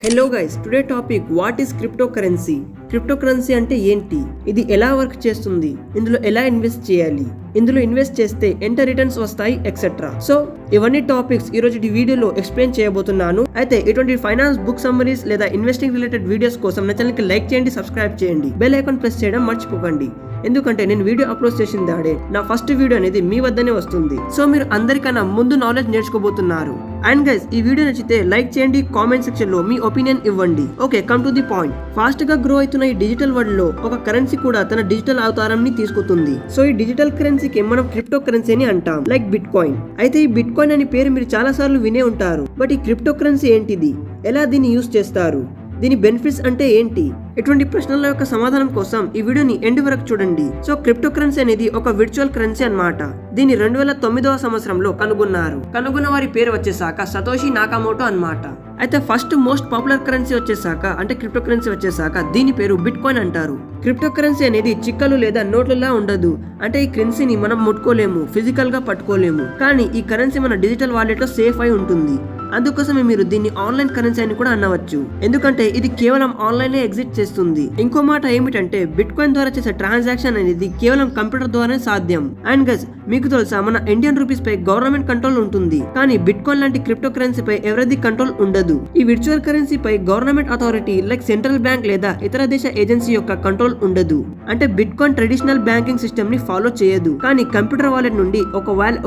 Hello guys, today topic what is cryptocurrency. Cryptocurrency అంటే ఏంటి, ఇది ఎలా వర్క్ చేస్తుంది, ఇందులో ఎలా ఇన్వెస్ట్ చేయాలి, ఇందులో ఇన్వెస్ట్ చేస్తే ఎంత రిటర్న్స్ వస్తాయి ఎక్సెట్రా. సో ఇవన్నీ టాపిక్స్ ఈ రోజు ఈ వీడియోలో ఎక్స్ప్లెయిన్ చేయబోతున్నాను. అయితే ఇటువంటి ఫైనాన్స్ బుక్ సమ్మరీస్ లేదా ఇన్వెస్టింగ్ రిలేటెడ్ వీడియోస్ కోసం నా ఛానల్ కి లైక్ చేయండి, సబ్స్క్రైబ్ చేయండి, బెల్ ఐకాన్ ప్రెస్ చేయడం మర్చిపోకండి. ఎందుకంటే నేను వీడియో అప్లోడ్ చేసిన దాడే నా ఫస్ట్ వీడియో అనేది మీ వద్దనే వస్తుంది. సో మీరు అందరికన్నా ముందు నాలెడ్జ్ నేర్చుకోబోతున్నారు. అండ్ గైస్, ఈ వీడియో నచ్చితే లైక్ చేయండి, కామెంట్ సెక్షన్ లో మీ ఒపీనియన్ ఇవ్వండి. Okay, come to the point. Fast గా గ్రో అవుతున్న ఈ డిజిటల్ వరల్డ్ లో ఒక కరెన్సీ కూడా తన డిజిటల్ అవతారాన్ని తీసుకుతుంది. సో ఈ డిజిటల్ కరెన్సీకి మనం క్రిప్టో కరెన్సీ అని అంటాం, లైక్ బిట్ కాయిన్. అయితే ఈ బిట్ కాయిన్ అనే పేరు మీరు చాలా సార్లు వినే ఉంటారు. బట్ ఈ క్రిప్టో కరెన్సీ ఏంటిది, ఎలా దీన్ని యూజ్ చేస్తారు, దీని బెనిఫిట్స్ అంటే ఏంటి, ఇటువంటి ప్రశ్నల యొక్క సమాధానం కోసం ఈ వీడియోని ఎండ్ వరకు చూడండి. సో క్రిప్టో కరెన్సీ అనేది ఒక విర్చువల్ కరెన్సీ అన్నమాట. దీన్ని 2009వ సంవత్సరంలో కనుగొన్న వారి పేరు వచ్చేసాక సతోషి నాకామోటో అన్నమాట. అయితే ఫస్ట్ మోస్ట్ పాపులర్ కరెన్సీ వచ్చేసాక అంటే క్రిప్టో కరెన్సీ వచ్చేసాక దీని పేరు బిట్ కాయిన్ అంటారు. క్రిప్టో కరెన్సీ అనేది చిక్కలు లేదా నోట్లలా ఉండదు. అంటే ఈ కరెన్సీని మనం ముట్టుకోలేము, ఫిజికల్ గా పట్టుకోలేము, కానీ ఈ కరెన్సీ మన డిజిటల్ వాలెట్ లో సేఫ్ అయి ఉంటుంది. అందుకోసమే మీరు దీన్ని ఆన్లైన్ కరెన్సీ అని కూడా అనవచ్చు, ఎందుకంటే ఇది కేవలం ఆన్లైన్ ఎగ్జిస్ట్ చేస్తుంది. ఇంకో మాట ఏమిటంటే బిట్ కాయిన్ ద్వారా చేసే ట్రాన్సాక్షన్ అనేది కేవలం కంప్యూటర్ ద్వారానే సాధ్యం. అండ్ గైస్, మీకు తెలుసా మన ఇండియన్ రూపీస్ పై గవర్నమెంట్ కంట్రోల్ ఉంటుంది, కానీ బిట్ కాయిన్ లాంటి క్రిప్టో కరెన్సీ పై ఎవరిది కంట్రోల్ ఉండదు. ఈ విర్చువల్ కరెన్సీ పై government authority like central bank లేదా ఇతర దేశ ఏజెన్సీ యొక్క కంట్రోల్ ఉండదు. అంటే bitcoin traditional banking system ని ఫాలో చేయదు, కానీ కంప్యూటర్ వాలెట్ నుండి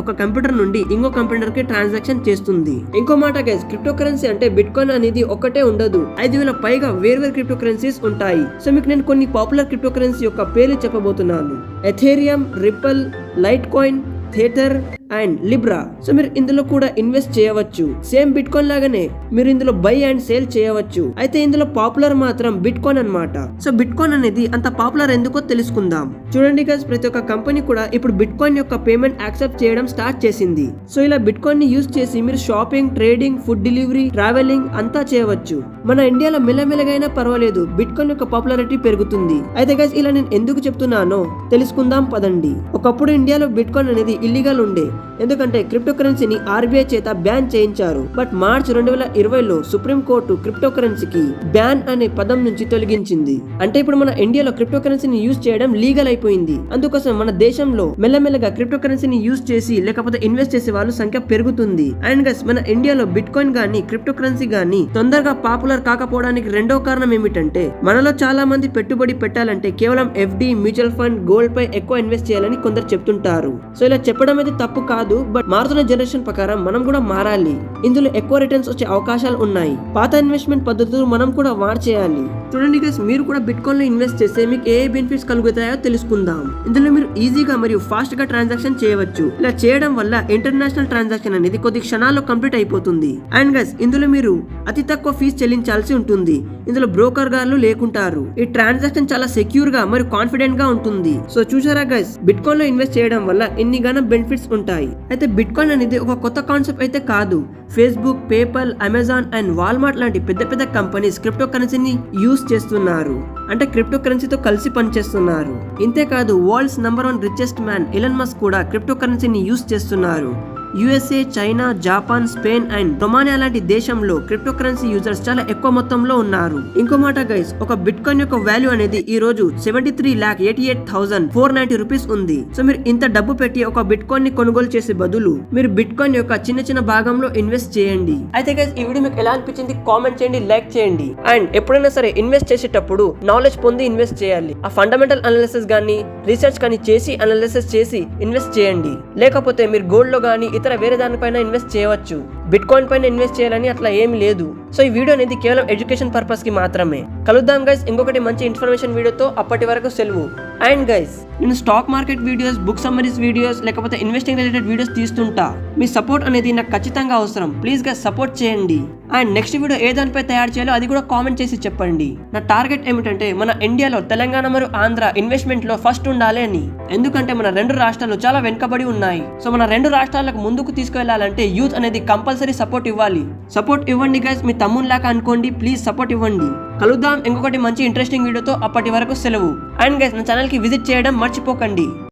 ఒక కంప్యూటర్ నుండి ఇంకో కంప్యూటర్ కి ట్రాన్సాక్షన్ చేస్తుంది. ఇంకో మాట గైస్, క్రిప్టో కరెన్సీ అంటే బిట్ కాయిన్ అనేది ఒక్కటే ఉండదు, 5,000 పైగా వేర్వేరు క్రిప్టో కరెన్సీస్ ఉంటాయి. సో మీకు నేను కొన్ని పాపులర్ క్రిప్టో కరెన్సీ యొక్క పేర్లు చెప్పబోతున్నాను. Ethereum, Ripple, Litecoin, Tether and Libra. So మీరు ఇందులో కూడా ఇన్వెస్ట్ చేయవచ్చు. సేమ్ బిట్ కాయిన్ లాగానే మీరు ఇందులో బై అండ్ సేల్ చేయవచ్చు. అయితే ఇందులో పాపులర్ మాత్రం బిట్ కాయిన్ అన్నమాట. సో బిట్ కాయిన్ అనేది అంత పాపులర్ ఎందుకో తెలుసుకుందాం. చూడండి గైస్, ప్రతి ఒక్క కంపెనీ కూడా ఇప్పుడు బిట్ కాయిన్ యొక్క పేమెంట్ యాక్సెప్ట్ చేయడం స్టార్ట్ చేసింది. సో ఇలా బిట్ కాయిన్ ని యూజ్ చేసి మీరు shopping, trading, food delivery, travelling అంతా చేయవచ్చు. మన ఇండియాలో మెల్లమెల్లగైనా పర్వాలేదు, బిట్ కాయిన్ యొక్క పాపులారిటీ పెరుగుతుంది. అయితే గైస్, ఇలా నేను ఎందుకు చెప్తున్నానో తెలుసుకుందాం పదండి. ఒకప్పుడు ఇండియాలో బిట్ కాయిన్ అనేది ఇల్లీగల్ ఉండే, ఎందుకంటే క్రిప్టో కరెన్సీని ఆర్బీఐ చేత బ్యాన్ చేయించారు. బట్ మార్చ్ 2020లో సుప్రీం కోర్టు క్రిప్టో కరెన్సీకి బ్యాన్ అనే పదం నుంచి తొలగించింది. అంటే ఇప్పుడు మన ఇండియాలో క్రిప్టో కరెన్సీని యూజ్ చేయడం లీగల్ అయిపోయింది. అందుకోసం మన దేశంలో మెల్లమెల్లగా క్రిప్టో కరెన్సీని యూజ్ చేసి లేకపోతే ఇన్వెస్ట్ చేసే వాళ్ళ సంఖ్య పెరుగుతుంది. అండ్ గైస్, మన ఇండియాలో బిట్ కాయిన్ గానీ క్రిప్టో కరెన్సీ గానీ తొందరగా పాపులర్ కాకపోవడానికి రెండో కారణం ఏమిటంటే మనలో చాలా మంది పెట్టుబడి పెట్టాలంటే కేవలం ఎఫ్డి, మ్యూచువల్ ఫండ్, గోల్డ్ పై ఎక్కువ ఇన్వెస్ట్ చేయాలని కొందరు చెప్తుంటారు. సో ఇలా చెప్పడం అయితే తప్పు కాదు, బట్ మారుతున్న జనరేషన్ ప్రకారం మనం కూడా మారాలి. ఇందులో ఎక్కువ రిటర్న్స్ వచ్చే అవకాశాలు ఉన్నాయి. పాత ఇన్వెస్ట్మెంట్ పద్ధతులు మనం కూడా మార్చేయాలి. చూడండి గైస్, మీరు కూడా బిట్ కాయిన్ లో ఇన్వెస్ట్ చేస్తే మీకు ఏ బెనిఫిట్స్ కలుగుతాయో తెలుసుకుందాం. ఇందులో మీరు ఈజీగా మరియు ఫాస్ట్ గా ట్రాన్సాక్షన్ చేయవచ్చు. ఇలా చేయడం వల్ల ఇంటర్నేషనల్ ట్రాన్సాక్షన్ అనేది కొద్ది క్షణాల్లో కంప్లీట్ అయిపోతుంది. అండ్ గైస్, ఇందులో మీరు అతి తక్కువ ఫీజు చెల్లించాల్సి ఉంటుంది. ఇందులో బ్రోకర్ గారు లేకుంటారు. ఈ ట్రాన్సాక్షన్ చాలా సెక్యూర్ గా మరియు కాన్ఫిడెంట్ గా ఉంటుంది. సో చూసారా గైస్, బిట్ కాయిన్ లో ఇన్వెస్ట్ చేయడం వల్ల ఎన్ని గాన బెనిఫిట్స్ ఉంటాయి. అయితే బిట్ కాయిన్ అనేది ఒక కొత్త కాన్సెప్ట్ అయితే కాదు. Facebook, PayPal, Amazon and Walmart లాంటి పెద్ద పెద్ద కంపెనీస్ క్రిప్టో కరెన్సీని యూజ్ చేస్తున్నారు. అంటే క్రిప్టో కరెన్సీతో కలిసి పనిచేస్తున్నారు. ఇంతేకాదు world's number 1 richest man Elon Musk కూడా క్రిప్టో కరెన్సీని యూజ్ చేస్తున్నారు. USA, China, Japan, Spain and Romania లాంటి దేశంలో క్రిప్టో కరెన్సీ యూజర్స్ చాలా ఎక్కువ మొత్తంలో ఉన్నారు. ఇంకో మాట గైస్, ఒక బిట్ కాయిన్ యొక్క వాల్యూ అనేది ఈ రోజు 73,88,490 రూపీస్ ఉంది. సో మీరు ఇంత డబ్బు పెట్టి ఒక బిట్ కాయిన్ ని కొనుగోలు చేసే బదులు మీరు బిట్ కాయిన్ యొక్క చిన్న చిన్న భాగంలో ఇన్వెస్ట్ చేయండి. అయితే గైస్, ఈ వీడియో మీకు ఎలా అనిపించింది కామెంట్ చేయండి, లైక్ చేయండి. అండ్ ఎప్పుడైనా సరే ఇన్వెస్ట్ చేసేటప్పుడు నాలెడ్జ్ పొంది ఇన్వెస్ట్ చేయాలి. ఆ ఫండమెంటల్ అనాలిసిస్ గానీ రీసెర్చ్ కానీ చేసి అనాలిసిస్ చేసి ఇన్వెస్ట్ చేయండి. లేకపోతే మీరు గోల్డ్ లో గానీ ఇతర వేరే దానిపైన ఇన్వెస్ట్ చేయవచ్చు. బిట్ కాయిన్ పైన ఇన్వెస్ట్ చేయాలని అట్లా ఏమి లేదు. సో ఈ వీడియో అనేది కేవలం ఎడ్యుకేషన్ పర్పస్ కి మాత్రమే. కలుద్దాం గైస్ ఇంకొకటి మంచి ఇన్ఫర్మేషన్ వీడియోతో. అప్పటి వరకు సెలవు. అండ్ గైస్, నేను stock market videos, book summaries videos లేకపోతే ఇన్వెస్టింగ్ రిలేటెడ్ వీడియోస్ తీస్తుంటా. మీ సపోర్ట్ అనేది నాకు ఖచ్చితంగా అవసరం. ప్లీజ్ గైస్ సపోర్ట్ చేయండి. అండ్ నెక్స్ట్ వీడియో ఏ దానిపై తయారు చేయాలో అది కూడా కామెంట్ చేసి చెప్పండి. నా టార్గెట్ ఏమిటంటే మన ఇండియాలో తెలంగాణ మరియు ఆంధ్ర ఇన్వెస్ట్మెంట్ లో ఫస్ట్ ఉండాలి అని. ఎందుకంటే మన రెండు రాష్ట్రాలు చాలా వెనుకబడి ఉన్నాయి. సో మన రెండు రాష్ట్రాలకు ముందుకు తీసుకెళ్లాలంటే యూత్ అనేది కంపల్సరీ సపోర్ట్ ఇవ్వాలి. సపోర్ట్ ఇవ్వండి గైస్, మీ తమ్మునిలాగా అనుకోండి. ప్లీజ్ సపోర్ట్ ఇవ్వండి. కలుద్దాం ఇంకొకటి మంచి ఇంట్రెస్టింగ్ వీడియోతో. అప్పటి వరకు సెలవు. అండ్ గైస్, నా ఛానల్ కి విజిట్ చేయడం మర్చిపోకండి.